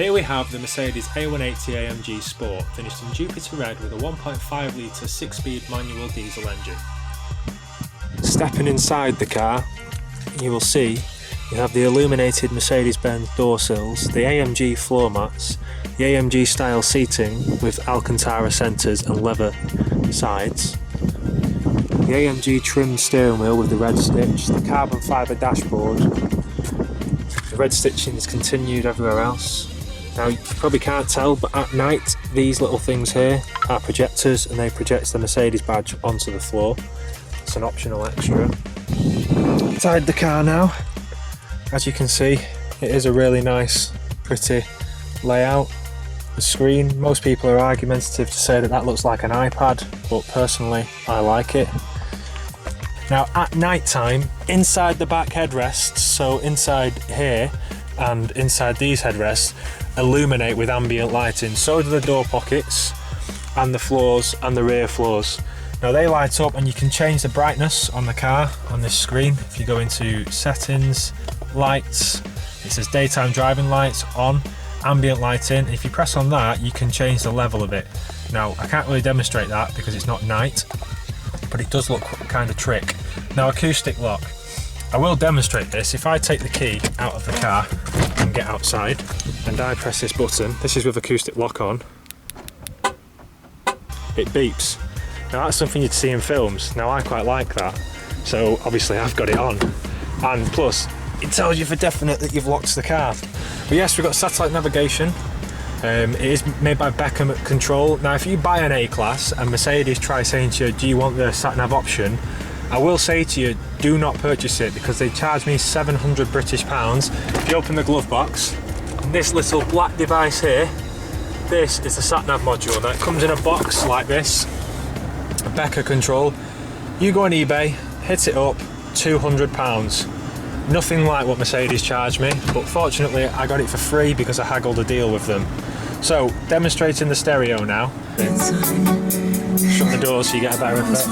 Here we have the Mercedes A180 AMG Sport, finished in Jupiter Red with a 1.5 litre 6-speed manual diesel engine. Stepping inside the car, you will see you have the illuminated Mercedes-Benz door sills, the AMG floor mats, the AMG style seating with Alcantara centres and leather sides, the AMG trimmed steering wheel with the red stitch, the carbon fibre dashboard. The red stitching is continued everywhere else. Now you probably can't tell, but at night these little things here are projectors and they project the Mercedes badge onto the floor. It's an optional extra. Inside the car now, as you can see, it is a really nice, pretty layout. The screen, most people are argumentative to say that that looks like an iPad, but personally I like it. Now at night time, inside the back headrests, so inside here and inside these headrests, illuminate with ambient lighting. So do the door pockets and the floors and the rear floors. Now they light up and you can change the brightness on the car on this screen. If you go into settings, lights, it says daytime driving lights on, ambient lighting. If you press on that, you can change the level of it. Now I can't really demonstrate that because it's not night, but it does look kind of trick. Now acoustic lock, I will demonstrate this. If I take the key out of the car and get outside and I press this button, this is with acoustic lock on, it beeps. Now that's something you'd see in films. Now I quite like that, so obviously I've got it on, and plus it tells you for definite that you've locked the car. But yes, we've got satellite navigation. It is made by Beckham Control. Now if you buy an A Class and Mercedes try saying to you, do you want the sat nav option, I will say to you, do not purchase it because they charge me 700 British pounds. If you open the glove box, this little black device here, this is the sat nav module. Now it comes in a box like this, a Beckham Control. You go on eBay, hit it up, £200. Nothing like what Mercedes charged me, but fortunately I got it for free because I haggled a deal with them. So, demonstrating the stereo now. Shut the door so you get a better effect.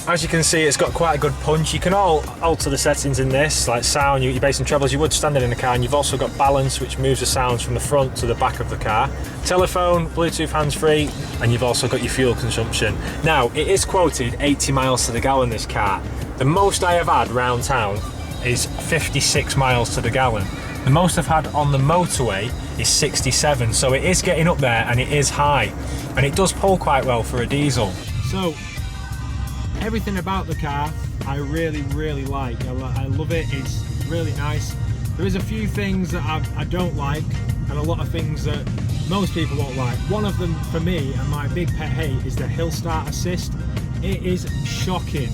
As you can see, it's got quite a good punch. You can all alter the settings in this, like sound, your bass and trebles. You would standing in the car, and you've also got balance, which moves the sounds from the front to the back of the car. Telephone, Bluetooth hands-free, and you've also got your fuel consumption. Now, it is quoted 80 miles to the gallon, this car. The most I have had round town is 56 miles to the gallon. The most I've had on the motorway is 67, so it is getting up there and it is high. And it does pull quite well for a diesel. So, everything about the car I really like. I love it, it's really nice. There is a few things that I don't like and a lot of things that most people won't like. One of them for me and my big pet hate is the hill start assist. It is shocking.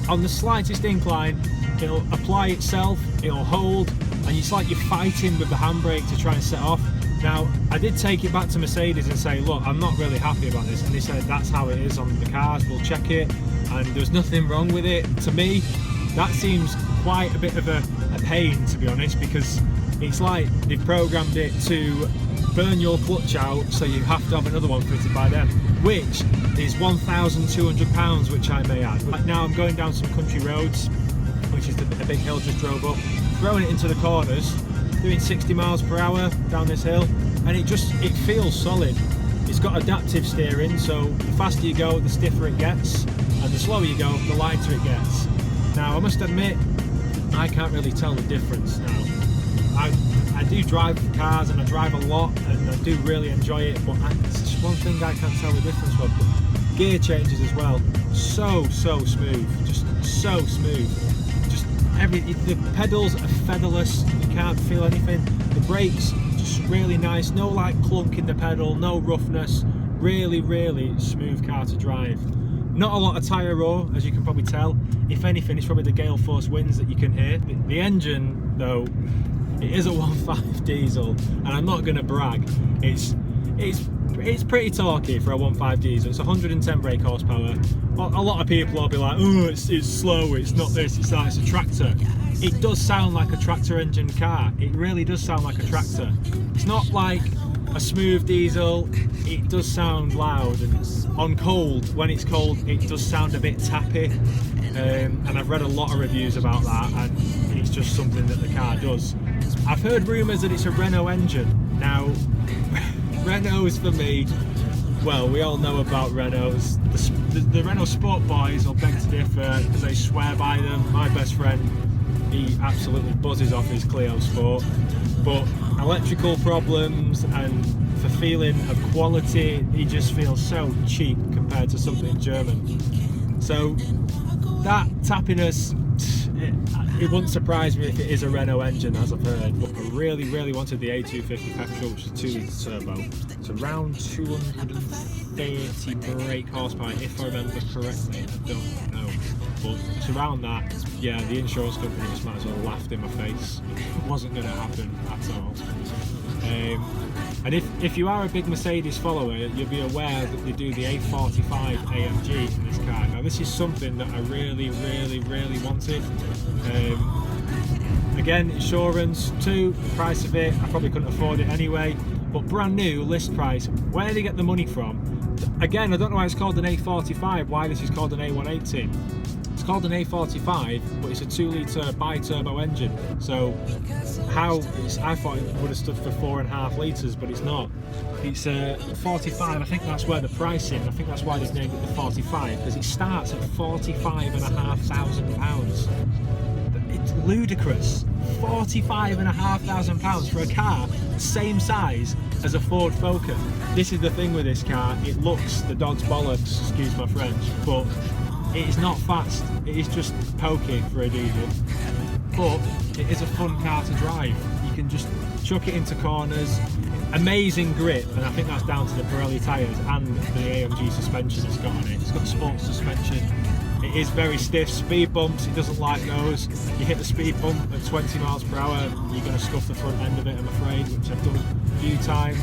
On the slightest incline it'll apply itself, it'll hold, and it's like you're fighting with the handbrake to try and set off. Now, I did take it back to Mercedes and say, look, I'm not really happy about this, and they said that's how it is on the cars, we'll check it, and there's nothing wrong with it. To me, that seems quite a bit of a pain, to be honest, because it's like they've programmed it to burn your clutch out, so you have to have another one fitted by them, which is £1,200, which I may add. Right now I'm going down some country roads, which is a big hill just drove up, throwing it into the corners, doing 60 miles per hour down this hill, and it feels solid. It's got adaptive steering, so the faster you go, the stiffer it gets, and the slower you go, the lighter it gets. Now, I must admit, I can't really tell the difference now. I do drive cars and I drive a lot and I do really enjoy it, but it's just one thing I can't tell the difference from. Gear changes as well, so smooth, just so smooth. The pedals are featherless, you can't feel anything. The brakes, just really nice, no like clunk in the pedal, no roughness, really smooth car to drive. Not a lot of tyre roar, as you can probably tell. If anything, it's probably the gale force winds that you can hear. The engine, though, it is a 1.5 diesel, and I'm not going to brag. It's pretty torquey for a 1.5 diesel. It's 110 brake horsepower. Well, a lot of people will be like, oh, it's slow, it's not this, it's that, it's a tractor. It does sound like a tractor engine car. It really does sound like a tractor. It's not like a smooth diesel, it does sound loud, and on cold, when it's cold, it does sound a bit tappy, and I've read a lot of reviews about that, and it's just something that the car does. I've heard rumours that it's a Renault engine. Now, Renaults for me, well, we all know about Renaults. The Renault Sport boys will beg to differ because they swear by them. My best friend, he absolutely buzzes off his Clio Sport, but electrical problems and for feeling of quality, he just feels so cheap compared to something German. So that tappiness, it wouldn't surprise me if it is a Renault engine, as I've heard, but I really wanted the A250 petrol, which is a 2-litre turbo. It's around 230 brake horsepower, if I remember correctly. I don't know, but it's around that. Yeah, the insurance company just might as well laughed in my face. It wasn't going to happen at all. And if you are a big Mercedes follower, you'll be aware that they do the A45 AMG in this car. Now, this is something that I really wanted. Again, insurance, the price of it, I probably couldn't afford it anyway, but brand new, list price, where do they get the money from? Again, I don't know why it's called an A45, why this is called an A180. It's called an A45, but it's a 2-litre bi-turbo engine, so I thought it would have stood for 4.5 litres, but it's not. It's 45, I think that's where the price is, I think that's why they've named it the 45, because it starts at £45,500. It's ludicrous. £45,500 for a car the same size as a Ford Focus. This is the thing with this car, it looks the dog's bollocks, excuse my French, but it is not fast, it is just pokey for a diesel. But it is a fun car to drive. You can just chuck it into corners, amazing grip, and I think that's down to the Pirelli tyres and the AMG suspension it's got on it. It's got sports suspension. It is very stiff. Speed bumps, it doesn't like those. You hit the speed bump at 20 miles per hour, you're going to scuff the front end of it, I'm afraid, which I've done a few times.